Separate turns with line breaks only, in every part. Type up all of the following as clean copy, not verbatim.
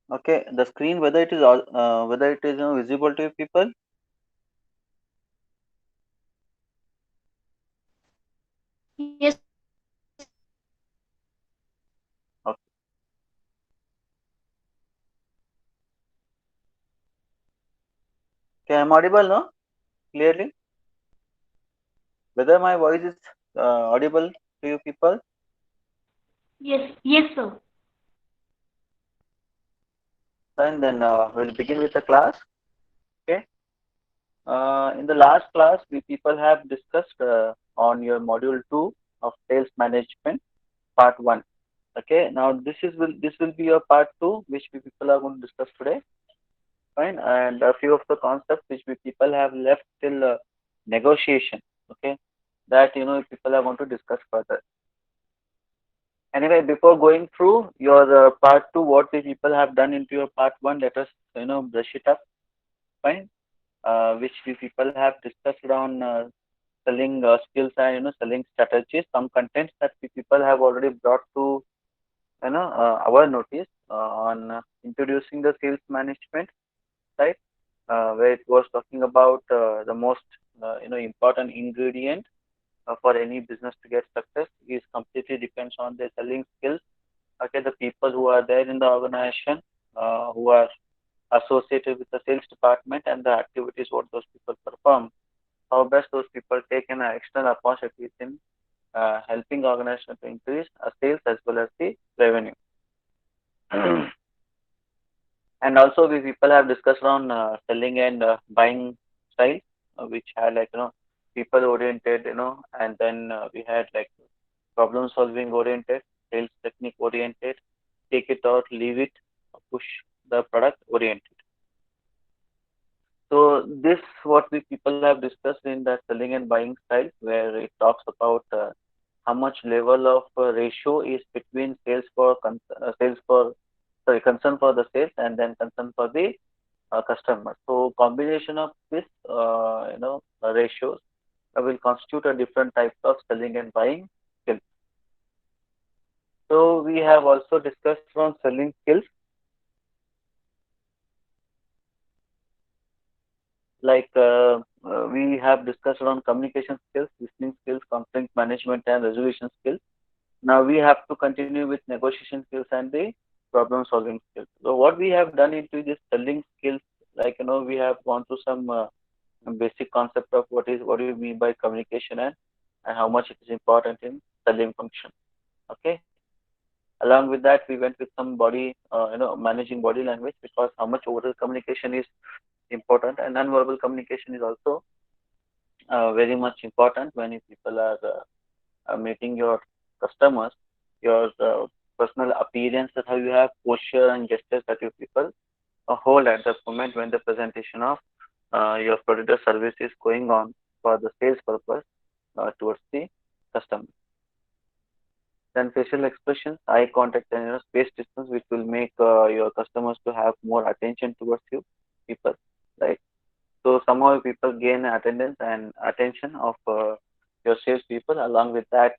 Okay, the screen, whether it is visible to you people. Okay, okay, I'm audible, no? Clearly, whether my voice is audible to you people.
Yes, sir.
And then we'll begin with the class. Okay. In the last class, we people have discussed on your module two of sales management, part one. Okay. Now this will be your part two, which we people are going to discuss today. Fine. And a few of the concepts which we people have left till negotiation. Okay. That people are going to discuss further. Anyway, before going through your part two, what we people have done into your part one, let us brush it up. Fine. Which we people have discussed on selling skills and selling strategies. Some contents that we people have already brought to our notice on introducing the sales management, right? Where it was talking about the most important ingredient for any business to get success is completely depends on the selling skills. Okay, the people who are there in the organization who are associated with the sales department and the activities what those people perform, how best those people take in external opportunities in helping organization to increase sales as well as the revenue. And also we people have discussed on selling and buying style, which had like people oriented, and then we had like problem solving oriented, sales technique oriented, take it or leave it, push the product oriented. So this what we people have discussed in the selling and buying style, where it talks about how much level of ratio is between sales for sorry concern for the sales and then concern for the customer. So combination of this ratios will constitute a different types of selling and buying skills. So we have also discussed from selling skills like we have discussed around communication skills, listening skills, conflict management, and resolution skills. Now we have to continue with negotiation skills and the problem solving skills. So what we have done into this selling skills, like we have gone through some basic concept of what do you mean by communication and how much it is important in selling function. Okay. Along with that, we went with some body, managing body language because how much oral communication is important and non-verbal communication is also very much important when you people are meeting your customers, your personal appearance, that how you have posture and gestures that you people hold at the moment when the presentation of your product or service is going on for the sales purpose towards the customer. Then facial expressions, eye contact, and space distance, which will make your customers to have more attention towards you people, right? So somehow people gain attendance and attention of your sales people. Along with that,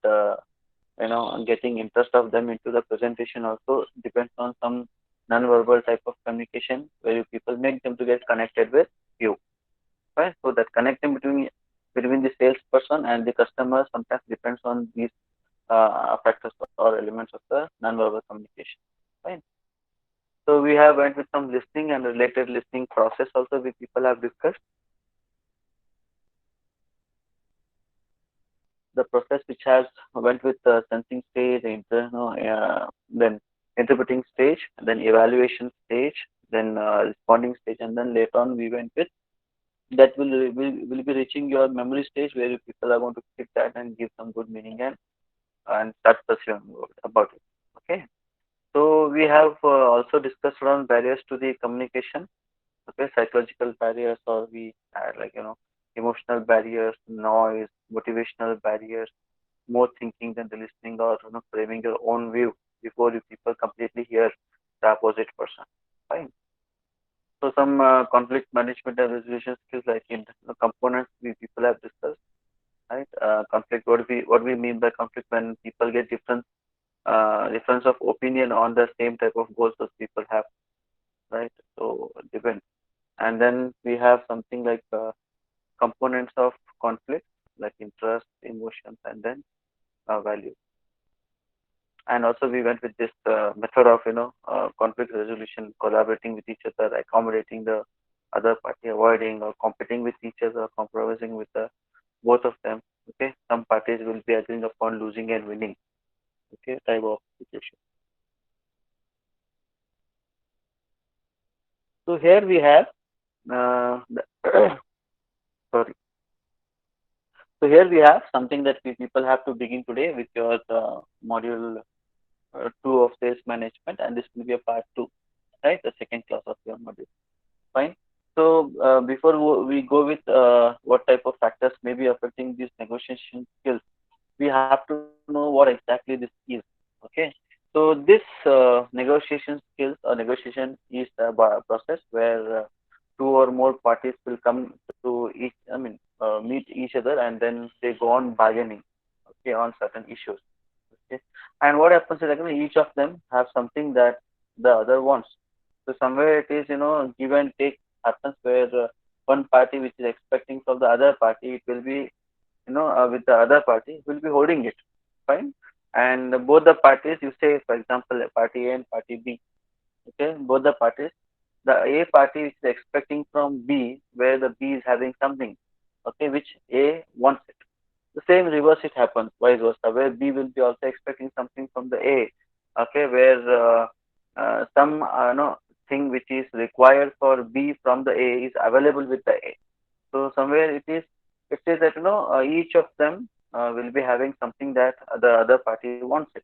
getting interest of them into the presentation also depends on some non-verbal type of communication where you people make them to get connected with you, right? So that connection between the salesperson and the customer sometimes depends on these factors or elements of the non-verbal communication, right? So we have went with some listening and related listening process also we people have discussed. The process which has went with the sensing stage, then interpreting stage, then evaluation stage, then responding stage, and then later on we went with that will be reaching your memory stage where you people are going to pick that and give some good meaning and start pursuing about it. Okay. So we have also discussed around barriers to the communication. Okay, psychological barriers, or we had like emotional barriers, noise, motivational barriers, more thinking than the listening, or framing your own view before you people completely hear the opposite person. Fine. So some conflict management and resolution skills like in the components we people have discussed, right? Conflict. What we mean by conflict when people get difference of opinion on the same type of goals those people have. right? So depends. And then we have something like components of conflict, like interest, emotions, and then value. And also we went with this method of conflict resolution, collaborating with each other, accommodating the other party, avoiding or competing with each other, compromising with the both of them. Okay, some parties will be agreeing upon losing and winning. Okay, type of situation. So here we have sorry. So here we have something that we people have to begin today with your module two of sales management, and this will be a part two, right? The second class of your module. Fine. So before we go with what type of factors may be affecting these negotiation skills, we have to know what exactly this is. Okay. So this negotiation skills or negotiation is a process where two or more parties will come to each, meet each other and then they go on bargaining, okay, on certain issues. Okay. And what happens is, like, each of them have something that the other wants. So somewhere it is, give and take happens where one party which is expecting from the other party, it will be, with the other party, will be holding it. Fine. And both the parties, you say, for example, party A and party B. Okay. Both the parties, the A party is expecting from B, where the B is having something, okay, which A wants it. The same reverse it happens, vice versa, where B will be also expecting something from the A, okay, where some thing which is required for B from the A is available with the A. So somewhere it says that each of them will be having something that the other party wants it,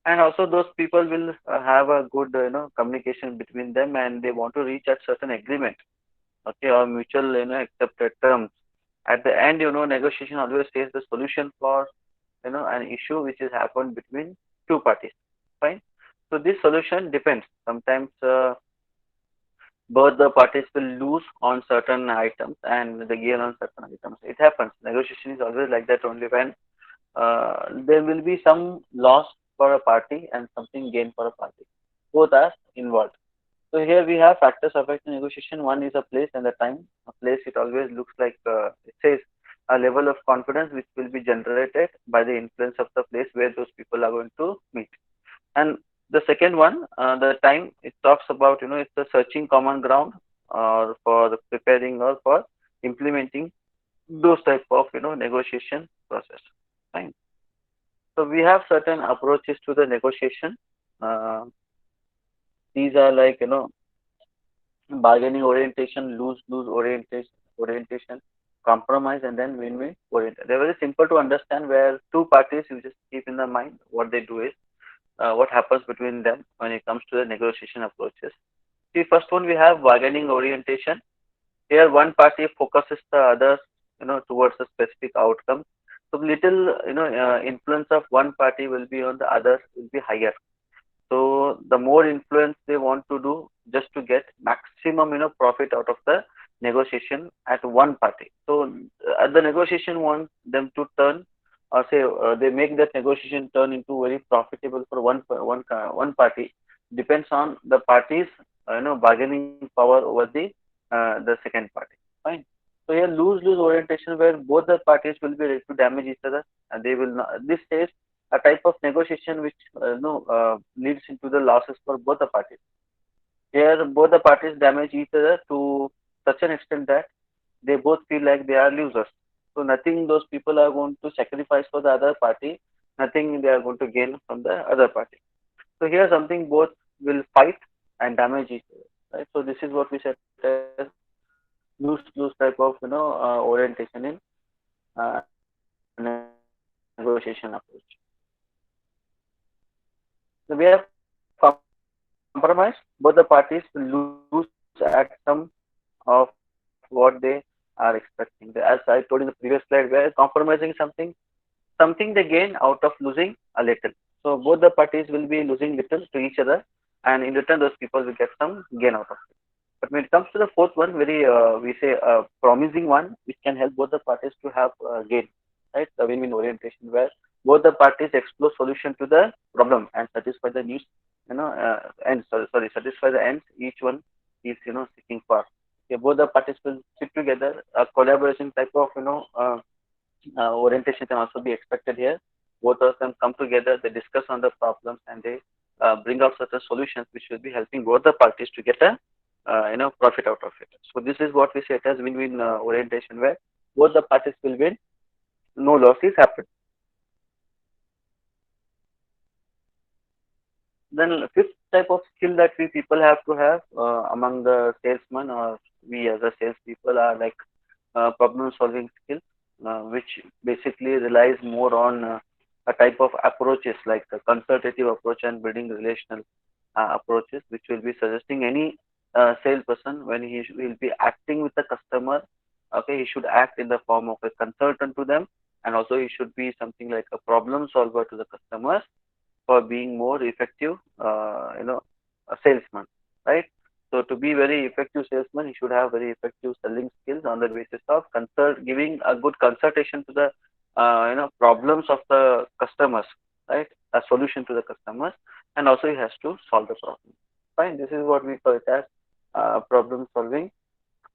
and also those people will have a good communication between them, and they want to reach at certain agreement, okay, or mutual accepted terms. At the end, negotiation always says the solution for an issue which has happened between two parties. Fine. So this solution depends. Sometimes both the parties will lose on certain items and they gain on certain items. It happens. Negotiation is always like that only when there will be some loss for a party and something gain for a party. Both are involved. So here we have factors affecting negotiation. One is a place and the time. A place, it always looks like it says a level of confidence which will be generated by the influence of the place where those people are going to meet. And the second one, the time, it talks about it's the searching common ground or for the preparing or for implementing those type of negotiation process. Fine. So we have certain approaches to the negotiation. Uh, these are like bargaining orientation, lose-lose orientation, compromise, and then win-win orientation. They're very simple to understand. Where two parties, you just keep in the mind what they do is what happens between them when it comes to the negotiation approaches. See, first one we have bargaining orientation. Here, one party focuses the others, towards a specific outcome. So little, influence of one party will be on the others will be higher. So the more influence they want to do just to get maximum, profit out of the negotiation at one party. So the negotiation wants them to turn, or say they make that negotiation turn into very profitable for one party. Depends on the party's bargaining power over the second party. Fine. So here lose-lose orientation where both the parties will be ready to damage each other, and they will not. This says a type of negotiation which leads into the losses for both the parties. Here, both the parties damage each other to such an extent that they both feel like they are losers. So nothing those people are going to sacrifice for the other party, nothing they are going to gain from the other party. So here something both will fight and damage each other. Right. So this is what we said as lose-lose type of orientation in negotiation approach. So we have compromise. Both the parties will lose at some of what they are expecting. As I told in the previous slide, where compromising something they gain out of losing a little. So both the parties will be losing little to each other, and in return those people will get some gain out of it. But when it comes to the fourth one, very we say promising one, which can help both the parties to have gain, right? The win-win orientation, where both the parties explore solution to the problem and satisfy the needs ends. Sorry, satisfy the ends each one is seeking for. Okay, both the parties will sit together. A collaboration type of orientation can also be expected here. Both of them come together, they discuss on the problems, and they bring out certain solutions which will be helping both the parties to get a profit out of it. So this is what we say it as win-win orientation, where both the parties will win, no losses happen. Then fifth type of skill that we people have to have among the salesmen, or we as a salespeople, are like problem solving skills, which basically relies more on a type of approaches like a consultative approach and building relational approaches, which will be suggesting any salesperson when will be acting with the customer. Okay, he should act in the form of a consultant to them, and also he should be something like a problem solver to the customers for being more effective, a salesman, right? So to be very effective salesman, he should have very effective selling skills on the basis of giving a good consultation to the, problems of the customers, right? A solution to the customers, and also he has to solve the problem. Fine. This is what we call it as problem solving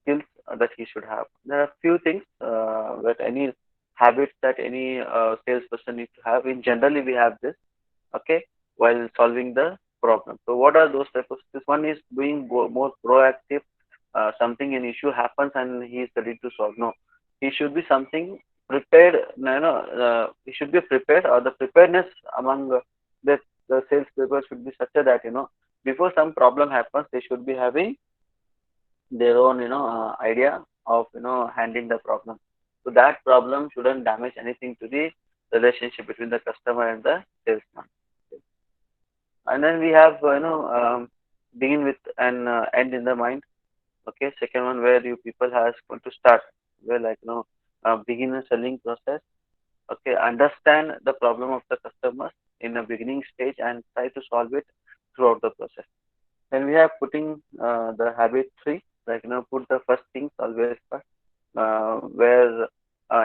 skills that he should have. There are few things that any habits that any salesperson needs to have. In generally, we have this, okay, while solving the problem. So what are those types of skills? One is being more proactive. Something, an issue happens and he is ready to solve. No, he should be something prepared. He should be prepared, or the preparedness among the sales people should be such that before some problem happens, they should be having their own idea of handling the problem. So that problem shouldn't damage anything to the relationship between the customer and the salesman. And then we have begin with an end in the mind. Okay, second one, where you people has going to start, where like begin a selling process. Okay, understand the problem of the customers in the beginning stage and try to solve it throughout the process. Then we have putting the habit three, like put the first things always first, where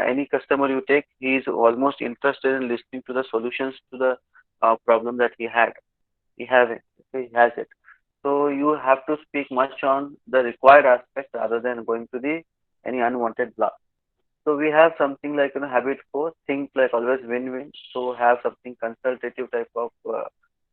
any customer you take, he is almost interested in listening to the solutions to the problem that he have it, okay, he has it. So you have to speak much on the required aspect rather than going to the any unwanted block. So we have something like habit four, think like always win-win. So have something consultative type of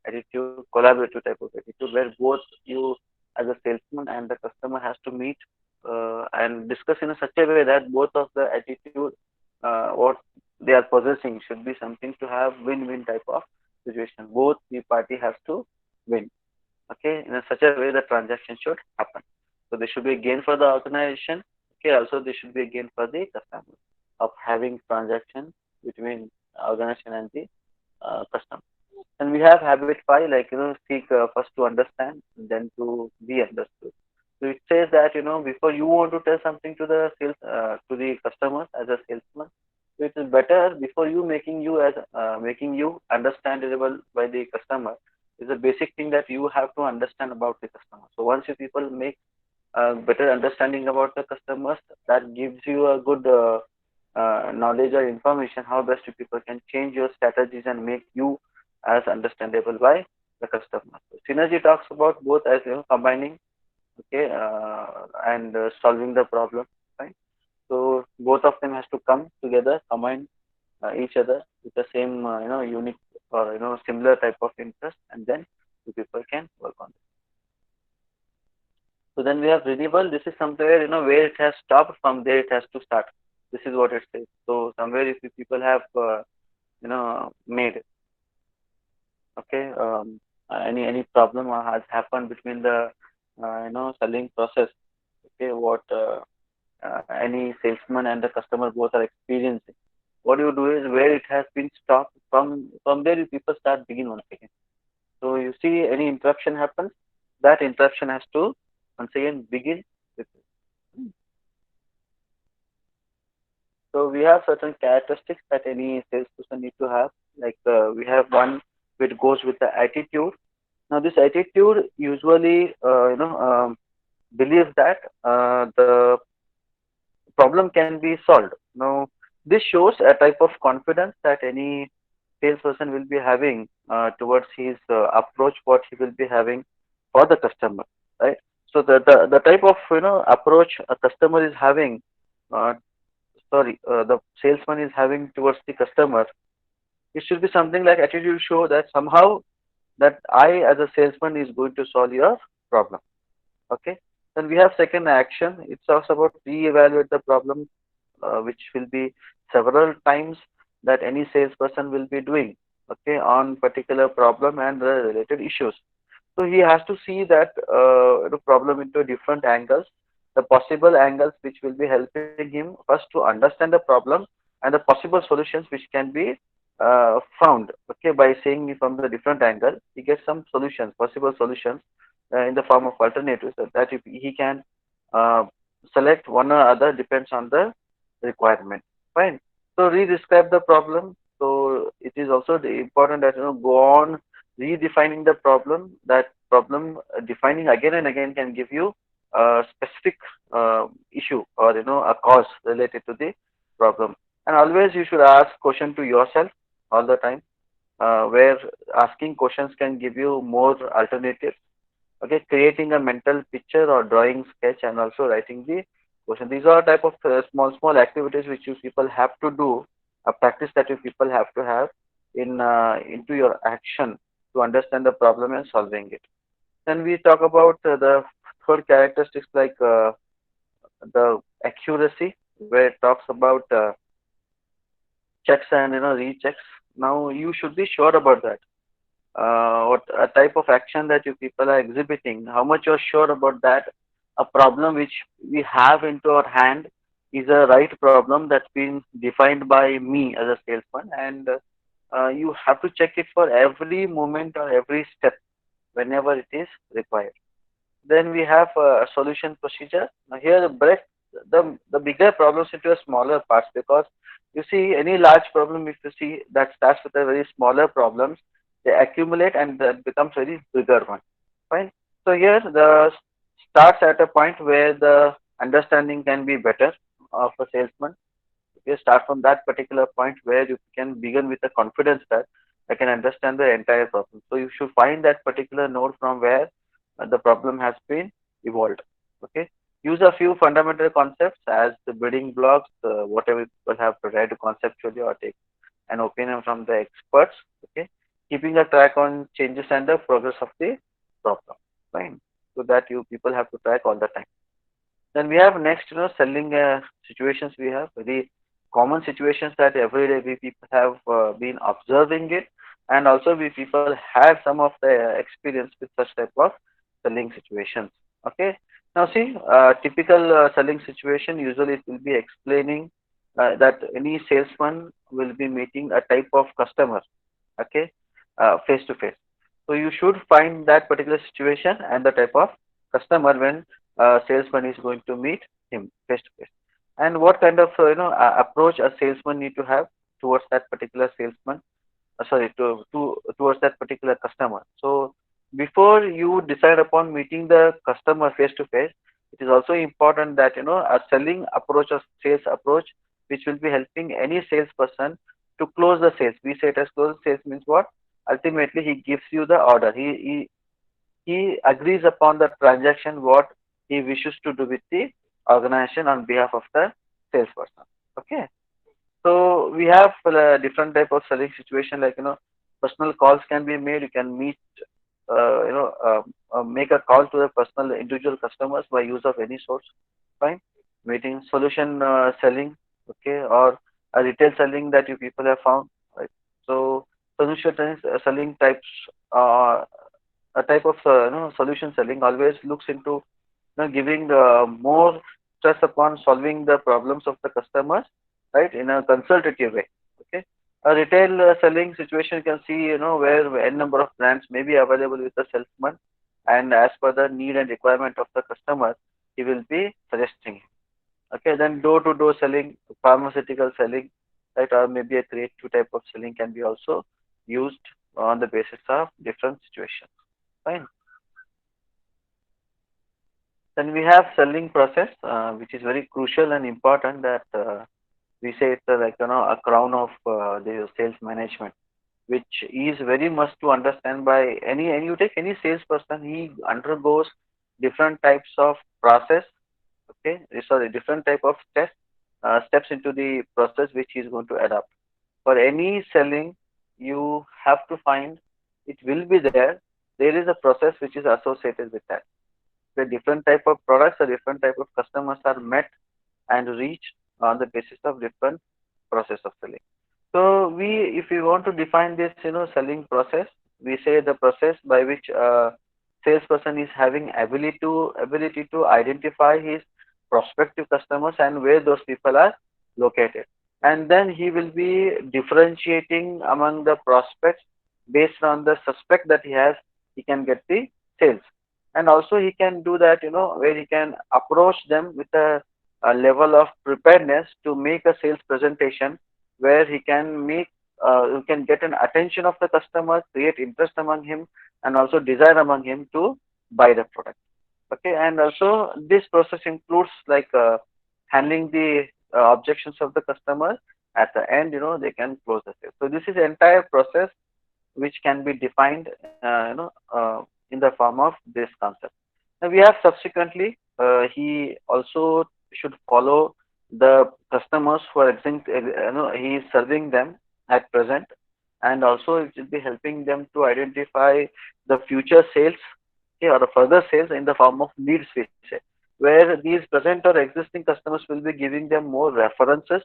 attitude, collaborative type of attitude, where both you as a salesman and the customer has to meet and discuss in a such a way that both of the attitude, what they are possessing, should be something to have win-win type of situation. Both the party has to win. Okay, in a such a way the transaction should happen. So there should be a gain for the organization. Okay, also there should be a gain for the customer of having transaction between organization and the customer. And we have habit five, like seek first to understand, then to be understood. So it says that before you want to tell something to the sales to the customers as a salesman, so it is better before making you understandable by the customer is a basic thing that you have to understand about the customer. So once you people make better understanding about the customers, that gives you a good knowledge or information how best you people can change your strategies and make you as understandable by the customer. So synergy talks about both as combining, okay, and solving the problem, right? So both of them has to come together, combine each other with the same unique or similar type of interest, and then the people can work on it. So then we have renewable. This is somewhere where it has stopped. From there it has to start. This is what it says. So somewhere if you people have made, okay, any problem has happened between the selling process. Okay, what any salesman and the customer both are experiencing. What you do is where it has been stopped, from there you people start begin once again. So you see any interruption happens, that interruption has to once again begin with it. So we have certain characteristics that any salesperson need to have. Like we have one which goes with the attitude. Now this attitude usually believes that the problem can be solved. Now this shows a type of confidence that any salesperson will be having towards his approach, what he will be having for the customer, right? So the type of approach a customer is having, uh, the salesman is having towards the customer, it should be something like attitude show that somehow that I as a salesman is going to solve your problem. Okay. Then we have second action. It talks about re-evaluate the problem, which will be several times that any salesperson will be doing. Okay, on particular problem and the related issues. So he has to see that the problem into different angles, the possible angles which will be helping him first to understand the problem and the possible solutions which can be found. Okay, by seeing from the different angle, he gets some solutions, possible solutions in the form of alternatives that if he can uh, select one or other depends on the requirement. Fine. So re-describe the problem. So it is also important that go on redefining the problem. That problem defining again and again can give you a specific issue or a cause related to the problem. And always you should ask question to yourself all the time, where asking questions can give you more alternatives. Okay, creating a mental picture or drawing sketch and also writing the question. These are type of small activities which you people have to do, a practice that you people have to have in into your action to understand the problem and solving it. Then we talk about the third characteristics like the accuracy, where it talks about checks and rechecks. Now you should be sure about that, what a type of action that you people are exhibiting, how much you're sure about that a problem which we have into our hand is a right problem that's been defined by me as a salesman, and you have to check it for every moment or every step whenever it is required. Then we have a solution procedure. Now here break the bigger problems into a smaller parts, because you see any large problem if you see that starts with a very smaller problems, they accumulate and that becomes very bigger one. Fine. So here the starts at a point where the understanding can be better of a salesman. You start from that particular point where you can begin with the confidence that I can understand the entire problem. So you should find that particular node from where the problem has been evolved. Okay. Use a few fundamental concepts as the building blocks, whatever people have to read conceptually or take an opinion from the experts. Okay. Keeping a track on changes and the progress of the problem. Fine. So that you people have to track all the time. Then we have next, selling situations. We have very common situations that every day we people have been observing it, and also we people had some of the experience with such type of selling situations. Okay. Now see, typical selling situation usually it will be explaining that any salesman will be meeting a type of customer. Okay, face to face. So you should find that particular situation and the type of customer when salesman is going to meet him face to face, and what kind of approach a salesman need to have towards that particular salesman. Sorry, to towards that particular customer. So before you decide upon meeting the customer face to face, it is also important that a selling approach or sales approach which will be helping any salesperson to close the sales. We say it as close sales means what? Ultimately, he gives you the order. He agrees upon the transaction what he wishes to do with the organization on behalf of the salesperson. Okay. So we have different type of selling situation, like personal calls can be made. You can meet, make a call to the personal individual customers by use of any source. Fine, meeting solution selling, okay, or a retail selling that you people have found, right? So solution selling types, uh, a type of solution selling always looks into giving more stress upon solving the problems of the customers, right, in a consultative way. Okay. A retail selling situation, you can see, where n number of brands may be available with the salesman, and as per the need and requirement of the customer, he will be suggesting. Okay. Then door-to-door selling, pharmaceutical selling, right, or maybe a creative type of selling can be also used on the basis of different situations. Fine. Then we have selling process, which is very crucial and important. That we say it's like a crown of the sales management. which is very must to understand by any you take any salesperson, he undergoes different types of process. Okay, sorry, different type of steps into the process which he is going to adapt. For any selling, you have to find it will be there. There is a process which is associated with that. The different type of products or different type of customers are met and reached on the basis of different process of selling. So if we want to define this, selling process, we say the process by which a salesperson is having ability to identify his prospective customers and where those people are located, and then he will be differentiating among the prospects based on the suspect that he has. He can get the sales, and also he can do that, where he can approach them with a level of preparedness to make a sales presentation where he can you can get an attention of the customer, create interest among him, and also desire among him to buy the product. Okay, and also this process includes like handling the objections of the customer. At the end, they can close the sale. So this is the entire process which can be defined, in the form of this concept. Now we have subsequently, he also should follow the customers who are he is serving them at present, and also it will be helping them to identify the future sales, okay, or further sales in the form of leads, we say, where these present or existing customers will be giving them more references,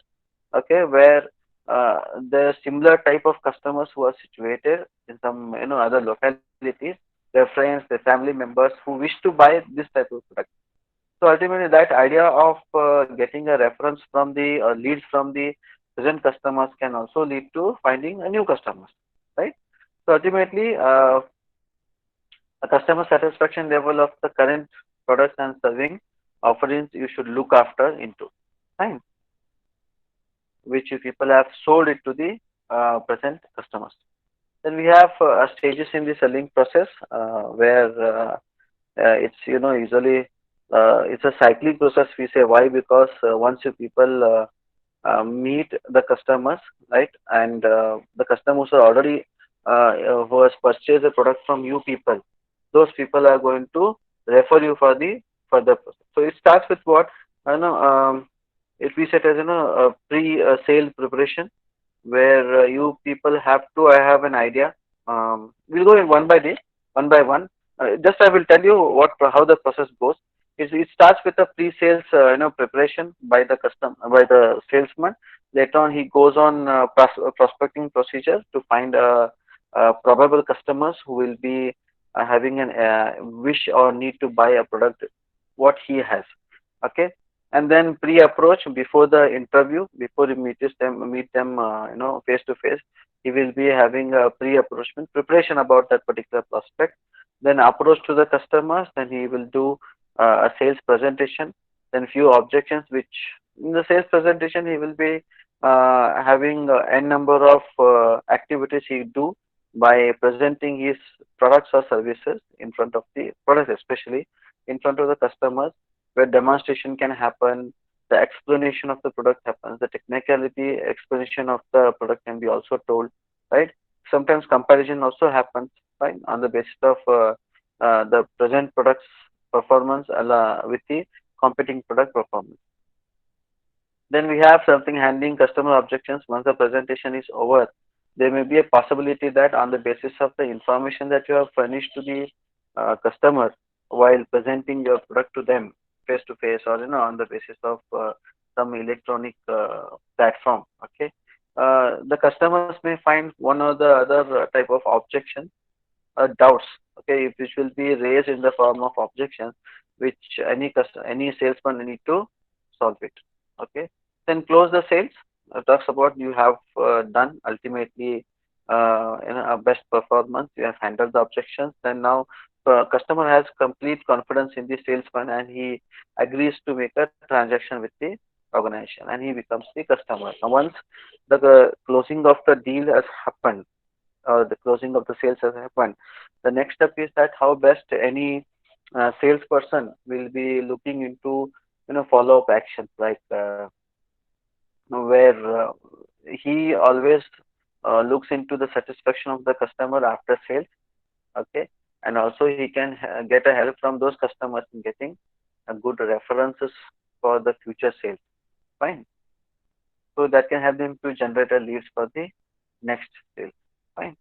okay, where the similar type of customers who are situated in some other localities, their friends, their family members who wish to buy this type of product. So ultimately, that idea of getting a reference from the leads from the present customers can also lead to finding a new customers, right? So ultimately, a customer satisfaction level of the current products and serving offerings you should look after into, right? Which you people have sold it to the present customers. Then we have stages in the selling process, where it's usually it's a cyclic process. We say why, because once you people meet the customers, right, and the customers are already who has purchased a product from you people, those people are going to refer you for the further process. So it starts with what, you know it we set as a pre-sale preparation, where you people have to I have an idea. We'll go in one by day, one by one. Just I will tell you what how the process goes. It starts with a pre-sales preparation by the by the salesman. Later on, he goes on prospecting procedure to find probable customers who will be having an wish or need to buy a product what he has. Okay, and then pre-approach before the interview, before he meet them face to face, he will be having a pre-approachment preparation about that particular prospect. Then approach to the customers, then he will do a sales presentation, then few objections, which in the sales presentation he will be having n number of activities he do by presenting his products or services in front of the products, especially in front of the customers, where demonstration can happen, the explanation of the product happens, the technicality explanation of the product can be also told, right? Sometimes comparison also happens, right, on the basis of the present product's performance with the competing product performance. Then we have something handling customer objections. Once the presentation is over, there may be a possibility that on the basis of the information that you have furnished to the customer while presenting your product to them face to face, or on the basis of some electronic platform, okay, the customers may find one or the other type of objection, doubts, okay, which will be raised in the form of objections, which any salesman need to solve it. Okay, then close the sales. Talks about you have done ultimately a best performance. You have handled the objections. Then now customer has complete confidence in the salesman, and he agrees to make a transaction with the organization, and he becomes the customer. Now once the closing of the deal has happened, or the closing of the sales has happened, the next step is that how best any salesperson will be looking into follow-up actions, like where he always looks into the satisfaction of the customer after sales. Okay, and also he can get a help from those customers in getting a good references for the future sales. Fine. So that can help them to generate a leads for the next sale. Fine.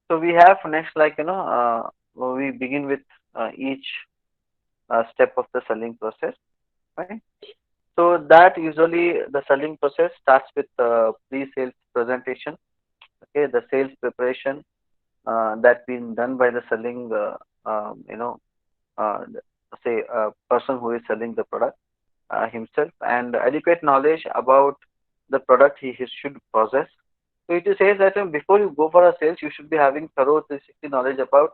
So we have next, like, we begin with each step of the selling process. Fine. So that usually the selling process starts with pre-sales presentation. Okay, the sales preparation that been done by the selling, uh, say, person who is selling the product himself, and adequate knowledge about the product he should possess. So it says that before you go for a sales, you should be having thorough 360 knowledge about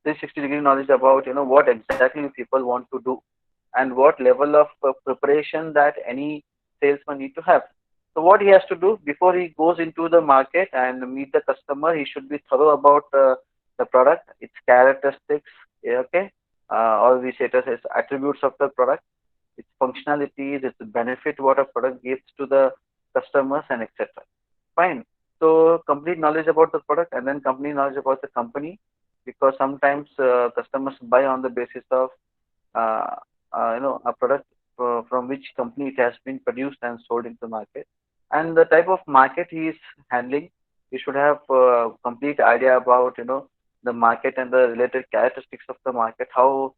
360-degree knowledge about what exactly people want to do, and what level of preparation that any salesman need to have. So what he has to do before he goes into the market and meet the customer, he should be thorough about the product, its characteristics, okay, or we say it as attributes of the product, its functionalities, its benefit, what a product gives to the customers, and etc. Fine. So complete knowledge about the product, and then complete knowledge about the company, because sometimes customers buy on the basis of uh, a product from which company it has been produced and sold into the market, and the type of market he is handling. He should have complete idea about the market and the related characteristics of the market, how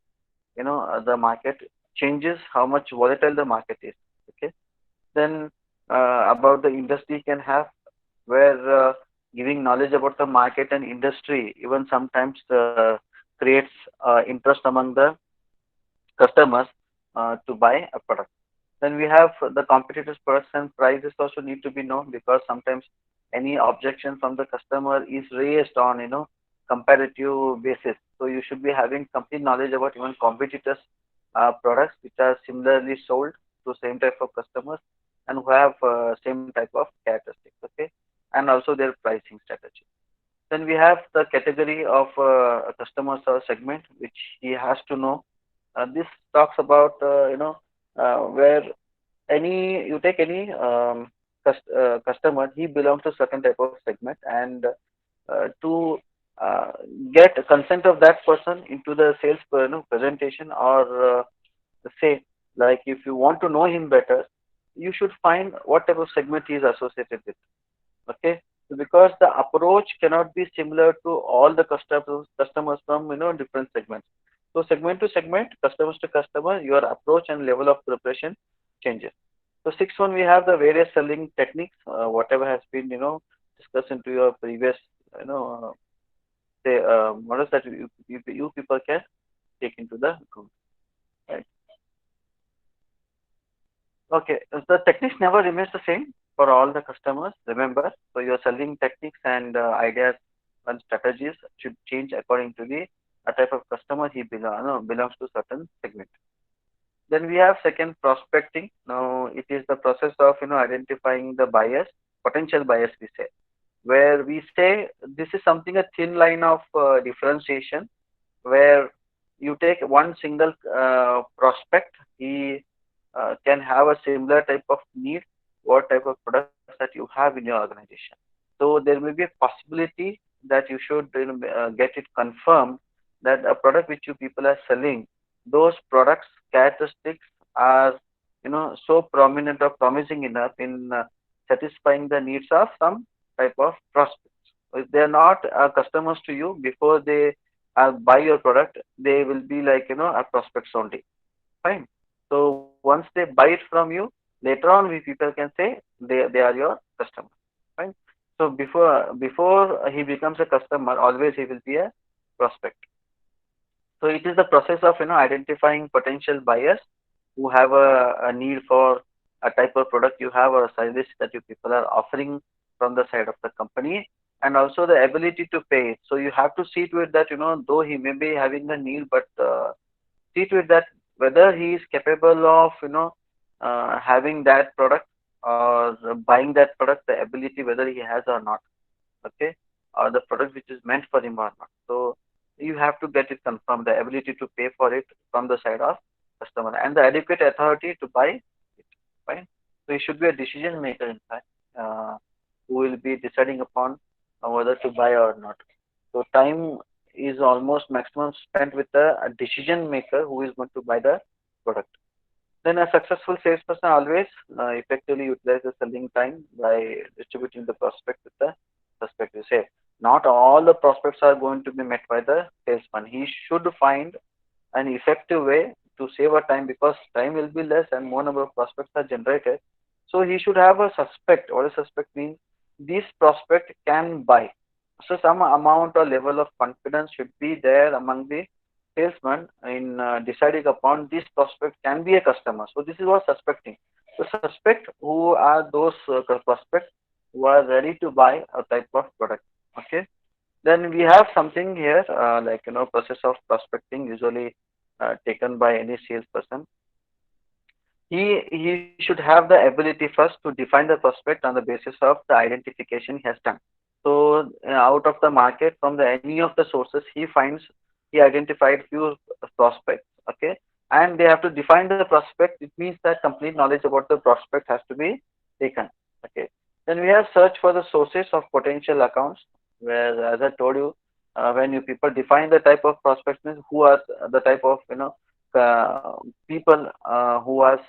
the market changes, how much volatile the market is. Okay, then about the industry can have, where giving knowledge about the market and industry even sometimes creates interest among the customers to buy a product. Then we have the competitors' products and prices also need to be known, because sometimes any objection from the customer is raised on comparative basis. So you should be having complete knowledge about even competitors' products which are similarly sold to same type of customers, and who have same type of characteristics. Okay, and also their pricing strategy. Then we have the category of a customer or segment which he has to know. This talks about where any you take any customer, he belongs to certain type of segment, and to uh, get consent of that person into the sales presentation, or say, like, if you want to know him better, you should find what type of segment he is associated with. Okay, so because the approach cannot be similar to all the customers from different segments. So segment to segment, customers to customer, your approach and level of preparation changes. So sixth one, we have the various selling techniques, whatever has been discussed into your previous you know uh, say models that you people can take into the group. Right. Okay, the techniques never remains the same for all the customers. Remember, so your selling techniques and ideas and strategies should change according to the type of customer he belongs to certain segment. Then we have second, prospecting. Now it is the process of identifying the buyers, potential buyers, we say, where we say this is something a thin line of differentiation, where you take one single prospect, he can have a similar type of need, what type of products that you have in your organization. So there may be a possibility that you should get it confirmed that a product which you people are selling, those products characteristics are so prominent or promising enough in satisfying the needs of some type of prospects. If they are not customers to you before they buy your product, they will be like a prospects only. Fine. So once they buy it from you, later on we people can say they are your customer. Fine. So before he becomes a customer, always he will be a prospect. So it is the process of identifying potential buyers who have a need for a type of product you have, or a service that you people are offering from the side of the company, and also the ability to pay it. So you have to see to it that though he may be having a need, but see to it that whether he is capable of having that product, or buying that product, the ability whether he has or not. Okay, or the product which is meant for him or not. So you have to get it confirmed, the ability to pay for it from the side of customer, and the adequate authority to buy it. Fine. So he should be a decision maker, in fact, who will be deciding upon whether to buy or not. So time is almost maximum spent with a decision maker who is going to buy the product. Then a successful salesperson always effectively utilizes selling time by distributing the prospect with the prospective sale. Not all the prospects are going to be met by the salesman. He should find an effective way to save our time, because time will be less and more number of prospects are generated. So he should have a suspect. What a suspect means, this prospect can buy. So some amount or level of confidence should be there among the salesman in deciding upon this prospect can be a customer. So this is what suspecting. So suspect who are those prospects who are ready to buy a type of product. Okay. Then we have something here, like process of prospecting, usually taken by any salesperson. He should have the ability first to define the prospect on the basis of the identification he has done. So out of the market, from the any of the sources, he identified few prospects. Okay, and they have to define the prospect. It means that complete knowledge about the prospect has to be taken. Okay, then we have search for the sources of potential accounts, where, as I told you, when you people define the type of prospects, means who are the type of people who are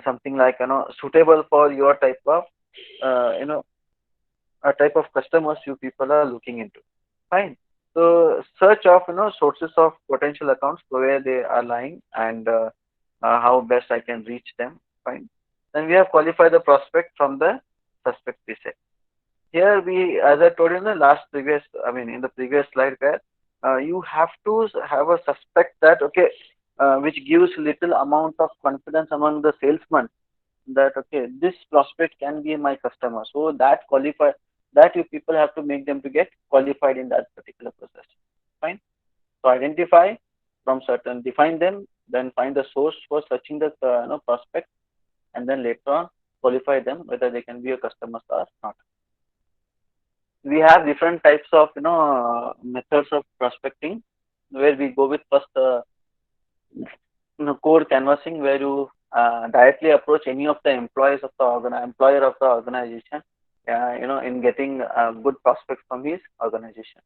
something like suitable for your type of uh, you know a type of customers you people are looking into. Fine. So search of sources of potential accounts, where they are lying, and how best I can reach them. Fine. Then we have qualified the prospect from the suspect preset. Here we, as I told you in the in the previous slide, where you have to have a suspect that, okay, which gives little amount of confidence among the salesman, that okay, this prospect can be my customer. So that qualify, that you people have to make them to get qualified in that particular process. Fine. So identify from certain, define them, then find the source for searching the prospect, and then later on qualify them whether they can be a customer or not. We have different types of methods of prospecting, where we go with first code canvassing, where you directly approach any of the employees of the employer of the organization, in getting good prospects from his organization.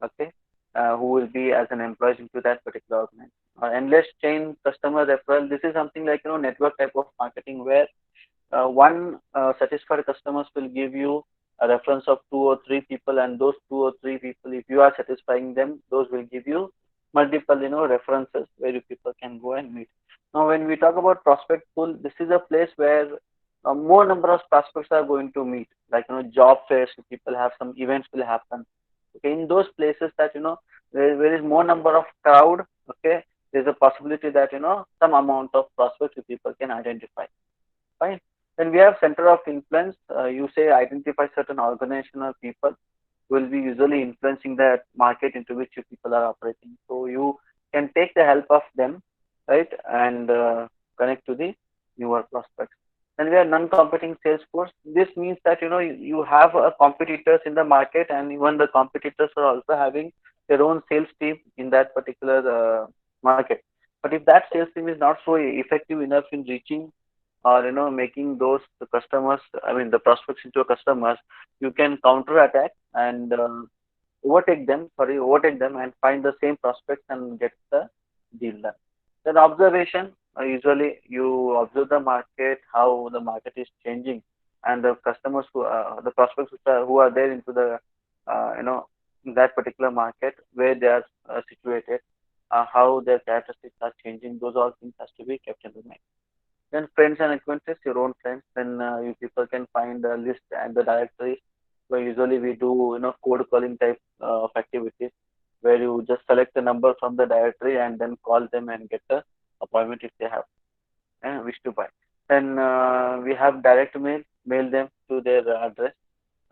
Okay, who will be as an employee into that particular organization. Endless chain customer referral. This is something like network type of marketing, where one satisfied customers will give you a reference of two or three people, and those two or three people, if you are satisfying them, those will give you multiple references where you people can go and meet. Now when we talk about prospect pool, this is a place where more number of prospects are going to meet, like job fairs, people have some events will happen. Okay, in those places that there is more number of crowd. Okay, there's a possibility that some amount of prospects you people can identify. Fine. Then we have center of influence. You say identify certain organizational people who will be usually influencing the market into which you people are operating. So you can take the help of them, right, and connect to the newer prospects. Then we have non-competing sales force. This means that you have competitors in the market, and even the competitors are also having their own sales team in that particular market. But if that sales team is not so effective enough in reaching or making those the customers, the prospects into customers, you can counter attack and overtake them and find the same prospects and get the deal done. Then observation, usually you observe the market, how the market is changing, and the customers the prospects who are there into the in that particular market, where they are situated, how their characteristics are changing. Those all things has to be kept in mind. Then friends and acquaintances, your own friends, then you people can find a list and the directory, where usually we do cold calling type of activities, where you just select the number from the directory and then call them and get the appointment if they have wish to buy. Then we have direct mail, mail them to their address,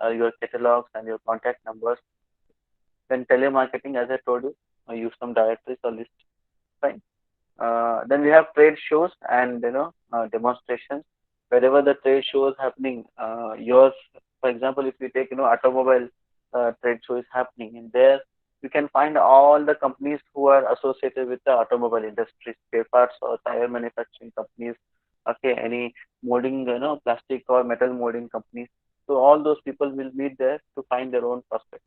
your catalogs and your contact numbers. Then telemarketing, as I told you, use some directories or list. Fine. Then we have trade shows and demonstrations. Wherever the trade show is happening, yours, for example, if you take automobile trade show is happening, in there you can find all the companies who are associated with the automobile industry, spare parts or tire manufacturing companies. Okay, any molding, plastic or metal molding companies. So all those people will meet there to find their own prospect.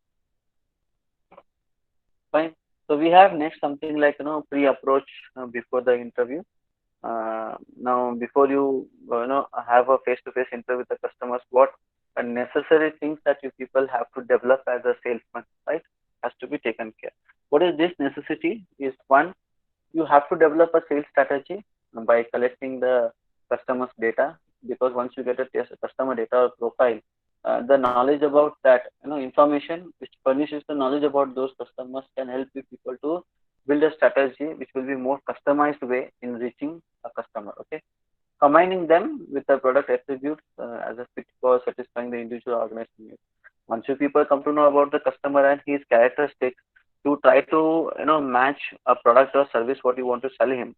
Fine. So we have next something like pre-approach before the interview. Now, before you have a face-to-face interview with the customers, what are necessary things that you people have to develop as a salesman, right? Has to be taken care. What is this necessity? Is one, you have to develop a sales strategy by collecting the customers' data, because once you get a customer data or profile, the knowledge about that information which furnishes the knowledge about those customers can help you people to build a strategy which will be more customized way in reaching a customer. Okay, combining them with the product attributes as a fit for satisfying the individual organization needs. Once you people come to know about the customer and his characteristics, you try to match a product or service what you want to sell him,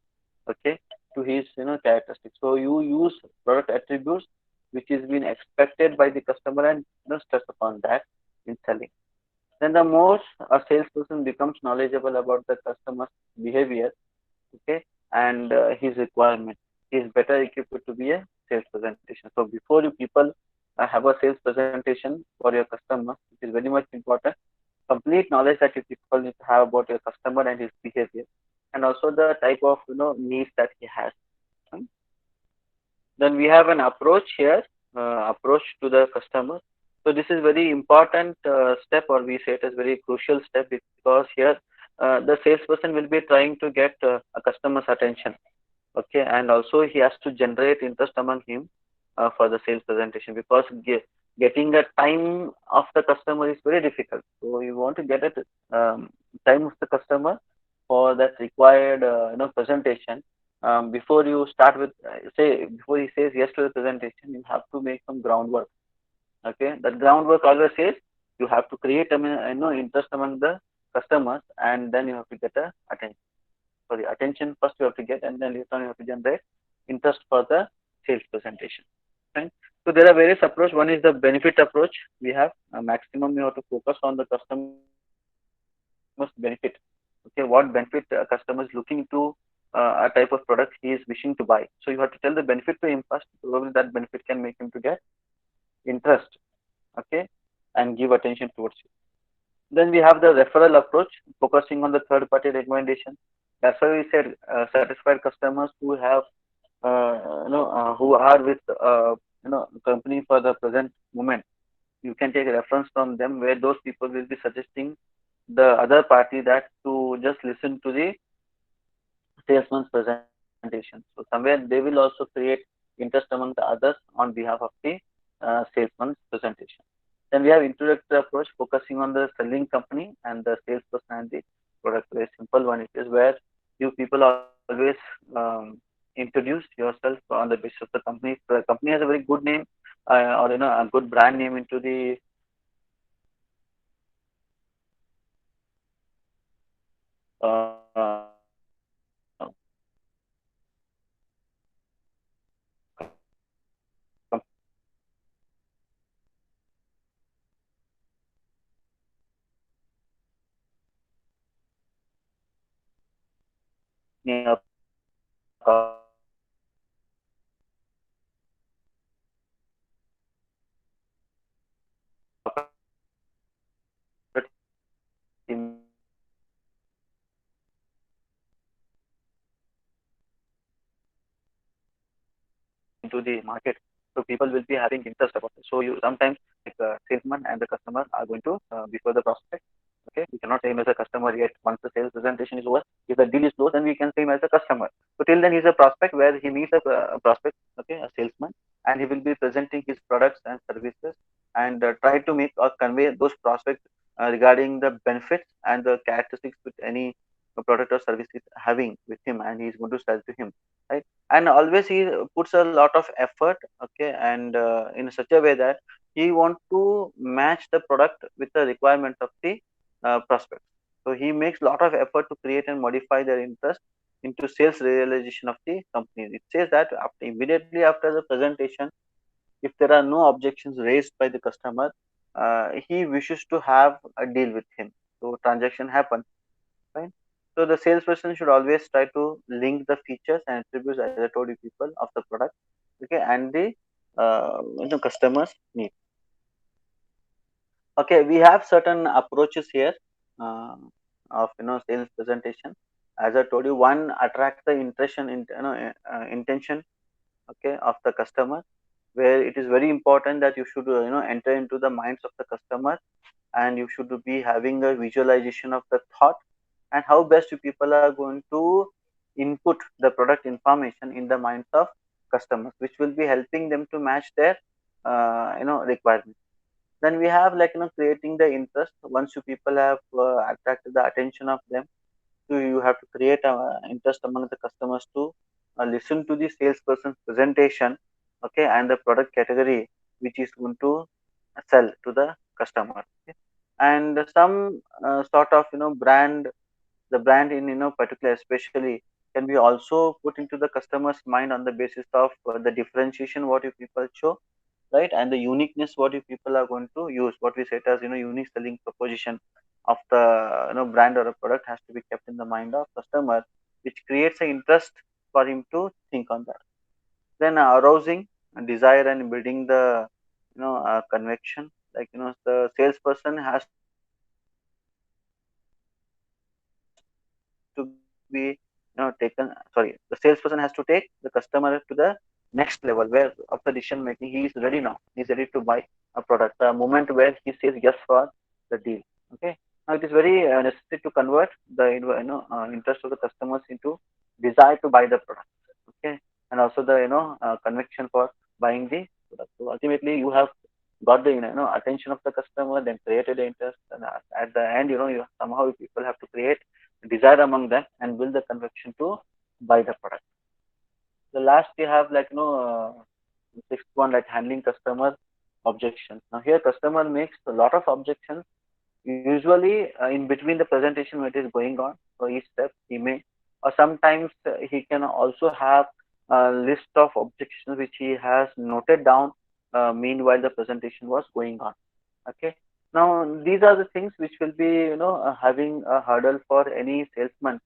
okay, to his characteristics. So you use product attributes which is being expected by the customer and stress upon that in selling. Then the most a salesperson becomes knowledgeable about the customer's behavior, okay, and his requirement, he is better equipped to be a sales presentation. So before you people have a sales presentation for your customer, it is very much important, complete knowledge that you people need to have about your customer and his behavior, and also the type of needs that he has. Hmm. Then we have an approach here, approach to the customer. So this is very important step, or we say it is very crucial step, because here the salesperson will be trying to get a customer's attention, okay, and also he has to generate interest among him for the sales presentation, because getting the time of the customer is very difficult. So you want to get it time of the customer for that required presentation. Before you start with say before he says yes to the presentation, you have to make some groundwork. Okay, that groundwork always says you have to create interest among the customers, and then you have to get a attention. So the attention first you have to get, and then later on you have to generate interest for the sales presentation. Right? So there are various approach. One is the benefit approach. We have a maximum you have to focus on the customer's benefit. Okay, what benefit customer is looking to a type of product he is wishing to buy. So you have to tell the benefit to him first. Probably that benefit can make him to get interest. Okay, and give attention towards you. Then we have the referral approach, focusing on the third party recommendation. That's why we said satisfied customers who have who are with company for the present moment. You can take a reference from them, where those people will be suggesting the other party that to just listen to the salesman's presentation. So somewhere they will also create interest among the others on behalf of the salesman's presentation. Then we have introductory approach, focusing on the selling company and the salesperson and the product. Very simple one it is, where you people always introduce yourself on the basis of the company. If the company has a very good name or a good brand name into the into the market. So people will be having interest about it. So you sometimes like salesman and the customer are going to before the prospect. Okay, we cannot say him as a customer yet. Once the sales presentation is over, if the deal is closed, then we can say him as a customer. So till then, he's a prospect, where he meets a prospect, okay, a salesman, and he will be presenting his products and services, and try to make or convey those prospects regarding the benefits and the characteristics with any product or service is having with him, and he's going to sell to him, right? And always he puts a lot of effort, okay, and in such a way that he want to match the product with the requirement of the prospects. So he makes a lot of effort to create and modify their interest into sales realization of the company. It says that immediately after the presentation, if there are no objections raised by the customer, he wishes to have a deal with him. So transaction happens, right? So the salesperson should always try to link the features and attributes, as I told you people, of the product, okay, and the customers need. Okay, we have certain approaches here uh, of sales presentation. As I told you, one attract the impression in intention, okay, of the customer, where it is very important that you should enter into the minds of the customer, and you should be having a visualization of the thought and how best you people are going to input the product information in the minds of customers, which will be helping them to match their requirements. Then we have like creating the interest. Once you people have attracted the attention of them, so you have to create a interest among the customers to listen to the salesperson's presentation, okay, and the product category which is going to sell to the customer. Okay? And some sort of brand, the brand in particular especially can be also put into the customer's mind on the basis of the differentiation what you people show, right, and the uniqueness what you people are going to use, what we say as unique selling proposition of the brand or a product has to be kept in the mind of customer, which creates an interest for him to think on that. Then arousing desire and building the conviction, like the salesperson has to be taken, sorry, the salesperson has to take the customer to the next level where of the decision making he is ready now, he's ready to buy a product the moment where he says yes for the deal. Okay, now it is very necessary to convert the interest of the customers into desire to buy the product. Okay, and also the conviction for buying the product. So ultimately you have got the attention of the customer, then created the interest, and at the end you somehow people have to create desire among them and build the conviction to buy the product. The last we have like sixth one, like handling customer objections. Now here customer makes a lot of objections usually in between the presentation when it is going on. So each step he may, or sometimes he can also have a list of objections which he has noted down meanwhile the presentation was going on. Okay, now these are the things which will be having a hurdle for any salesman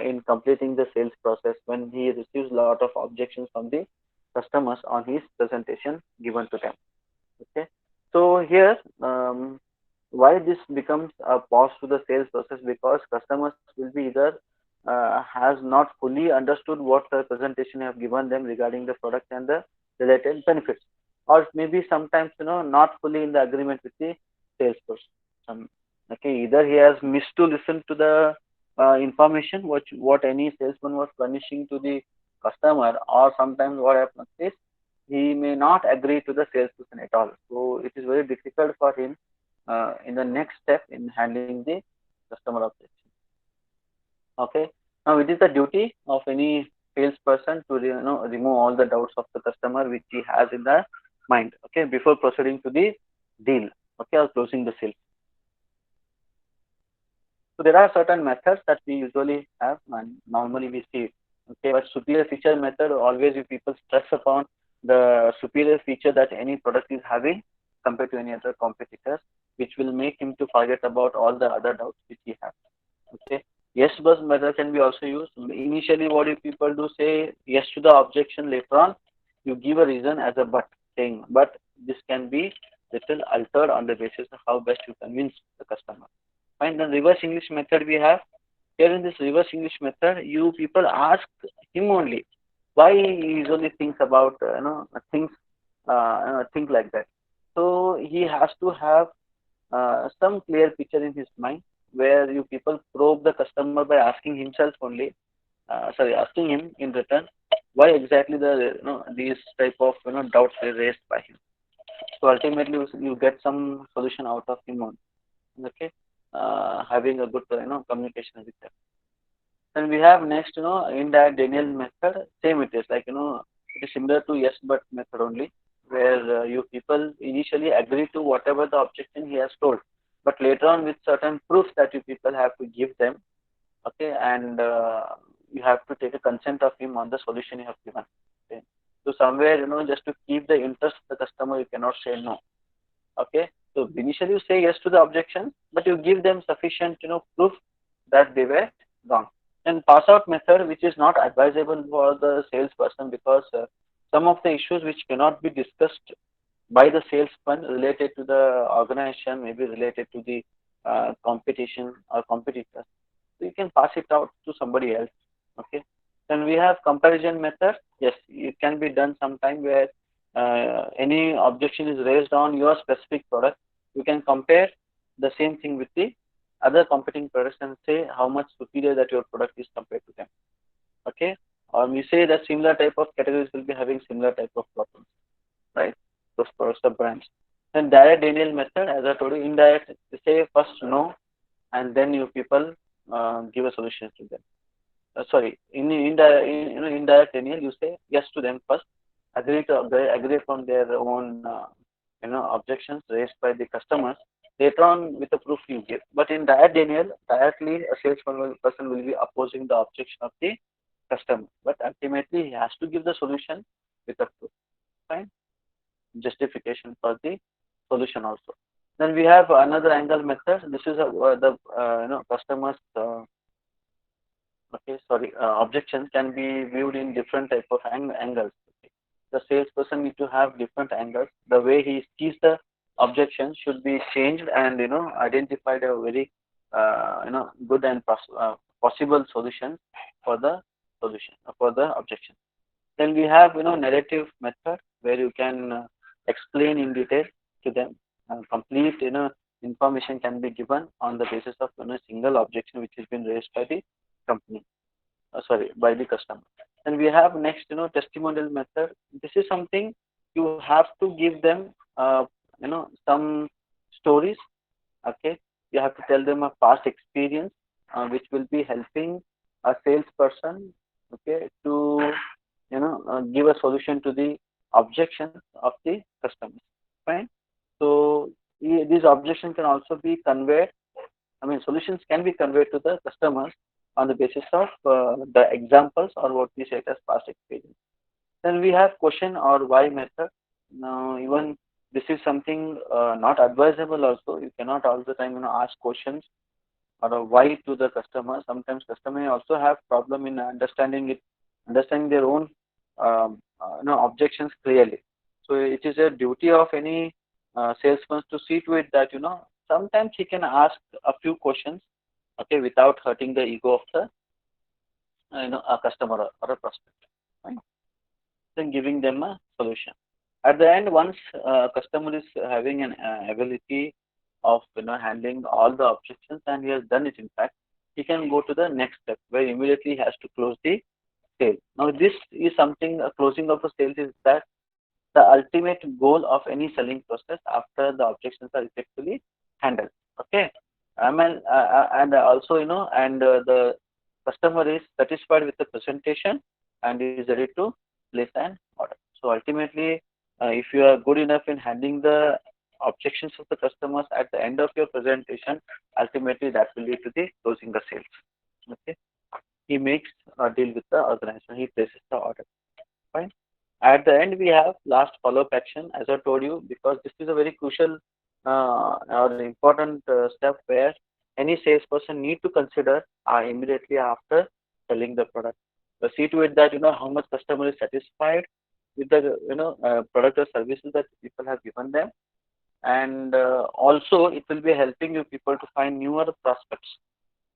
in completing the sales process when he receives a lot of objections from the customers on his presentation given to them. Okay, so here why this becomes a pause to the sales process, because customers will be either has not fully understood what the presentation have given them regarding the product and the related benefits, or maybe sometimes not fully in the agreement with the salesperson. Okay, either he has missed to listen to the information what any salesman was furnishing to the customer, or sometimes what happens is he may not agree to the salesperson at all. So it is very difficult for him in the next step in handling the customer objection. Okay. Now it is the duty of any salesperson to remove all the doubts of the customer which he has in the mind. Okay, before proceeding to the deal. Okay, or closing the sale. So there are certain methods that we usually have and normally we see. Okay, but superior feature method, always you people stress upon the superior feature that any product is having compared to any other competitors, which will make him to forget about all the other doubts which he has. Okay, yes but method can be also used. Initially what you people do, say yes to the objection, later on you give a reason as a but, saying but this can be little altered on the basis of how best you convince the customer. Fine. Then reverse English method we have. Here in this reverse English method, you people ask him only why he usually thinks about things think like that. So he has to have some clear picture in his mind, where you people probe the customer by asking himself only, asking him in return why exactly the these type of doubts were raised by him. So ultimately you get some solution out of him only. Okay, having a good communication with them. Then we have next indirect denial method. Same it is like it is similar to yes but method only, where you people initially agree to whatever the objection he has told, but later on with certain proofs that you people have to give them. Okay, and you have to take a consent of him on the solution you have given. Okay, so somewhere just to keep the interest of the customer you cannot say no. Okay, so initially you say yes to the objection, but you give them sufficient proof that they were wrong. And pass out method, which is not advisable for the salesperson, because some of the issues which cannot be discussed by the salesman related to the organization, maybe related to the competition or competitors. So you can pass it out to somebody else. Okay. Then we have comparison method. Yes, it can be done sometime where any objection is raised on your specific product. You can compare the same thing with the other competing products and say how much superior that your product is compared to them. Okay. Or we say that similar type of categories will be having similar type of problems, right? Those products or brands. Then direct denial method, as I told you, indirect, you say first no, and then you people give a solution to them. Indirect denial, you say yes to them first, agree upon their own objections raised by the customers. Later on, with the proof you give. But in direct denial, directly a salesperson will be opposing the objection of the customer. But ultimately, he has to give the solution with a proof. Fine, justification for the solution also. Then we have another angle method. This is the customers objections can be viewed in different type of angles. Okay. The salesperson need to have different angles. The way he sees the objection should be changed and identified a very good and possible solution for the solution for the objection. Then we have narrative method where you can explain in detail to them. Complete information can be given on the basis of single objection which has been raised by the company. By the customer. And we have next testimonial method. This is something you have to give them some stories. Okay, you have to tell them a past experience which will be helping a salesperson, okay, to give a solution to the objections of the customers. Fine. So these objections can also be conveyed. I mean, solutions can be conveyed to the customers on the basis of the examples or what we say as past experience. Then we have question or why method. Now, even this is something not advisable also. You cannot all the time ask questions or a why to the customer. Sometimes customer may also have problem in understanding their own objections clearly. So it is a duty of any salesman to see to it that sometimes he can ask a few questions, okay, without hurting the ego of the a customer or a prospect, right? Then giving them a solution. At the end, once customer is having an ability of handling all the objections and he has done it, in fact, he can go to the next step where immediately he has to close the sale. Now, this is something, closing of a sale is that the ultimate goal of any selling process after the objections are effectively handled. Okay. And also, the customer is satisfied with the presentation and is ready to place an order. So ultimately, if you are good enough in handling the objections of the customers at the end of your presentation, ultimately that will lead to the closing the sales. Okay. He makes a deal with the organization. He places the order. Fine. At the end, we have last follow-up action, as I told you, because this is a very crucial or important step where any salesperson need to consider immediately after selling the product. So see to it that how much customer is satisfied with the product or services that people have given them, and also it will be helping you people to find newer prospects.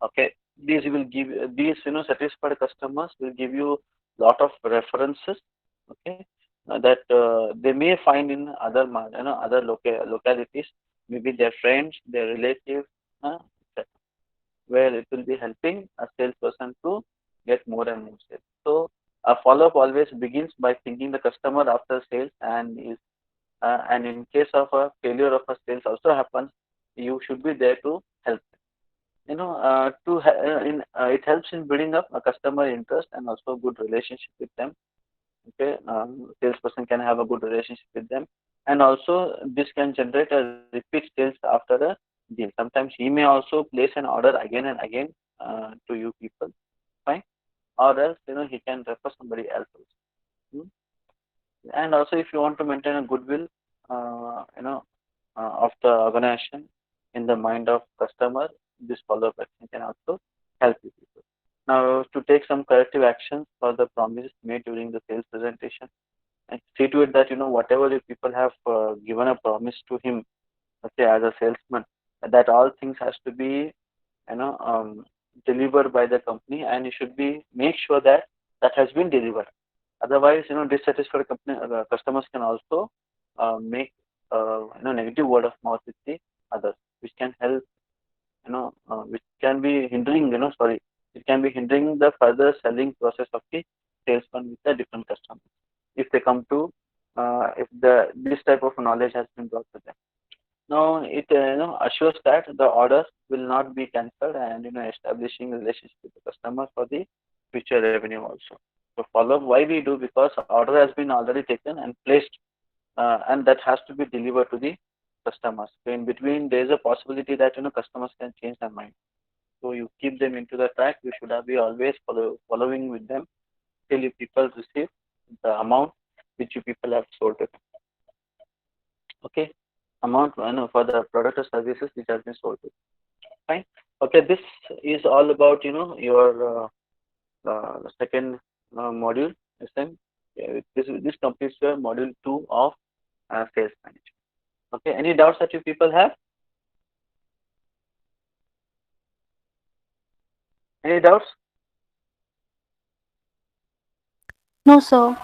Okay, these satisfied customers will give you lot of references. Okay, that they may find in other localities, maybe their friends, their relatives, etc., where it will be helping a salesperson to get more and more sales. So a follow-up always begins by thinking the customer after sales, and in case of a failure of a sales also happens, you should be there to help. It helps in building up a customer interest and also good relationship with them. Okay, salesperson can have a good relationship with them, and also this can generate a repeat sales after a deal. Sometimes he may also place an order again and again to you people, fine, or else he can refer somebody else also. Hmm. And also, if you want to maintain a goodwill, of the organization in the mind of customer, this follow-up action can also help you people. Now, to take some corrective actions for the promises made during the sales presentation. and see to it that whatever the people have given a promise to him, okay, as a salesman, that all things has to be you know um, delivered by the company, and you should be make sure that that has been delivered. Otherwise, dissatisfied customers can also make negative word of mouth with the others, which can help, which can be hindering, sorry, it can be hindering the further selling process of the salesman with the different customers if they come to, if this type of knowledge has been brought to them. Now it assures that the orders will not be cancelled, and establishing a relationship with the customer for the future revenue also. So follow up why we do, because order has been already taken and placed, and that has to be delivered to the customers. So in between, there is a possibility that customers can change their mind. So you keep them into the track. You should be always following with them till you people receive the amount which you people have sold it. Okay, amount for the product or services which has been sold to. Fine. Okay, this is all about your second module. Listen, this completes your module 2 of sales management. Okay, any doubts that you people have? Any doubts?
No, sir.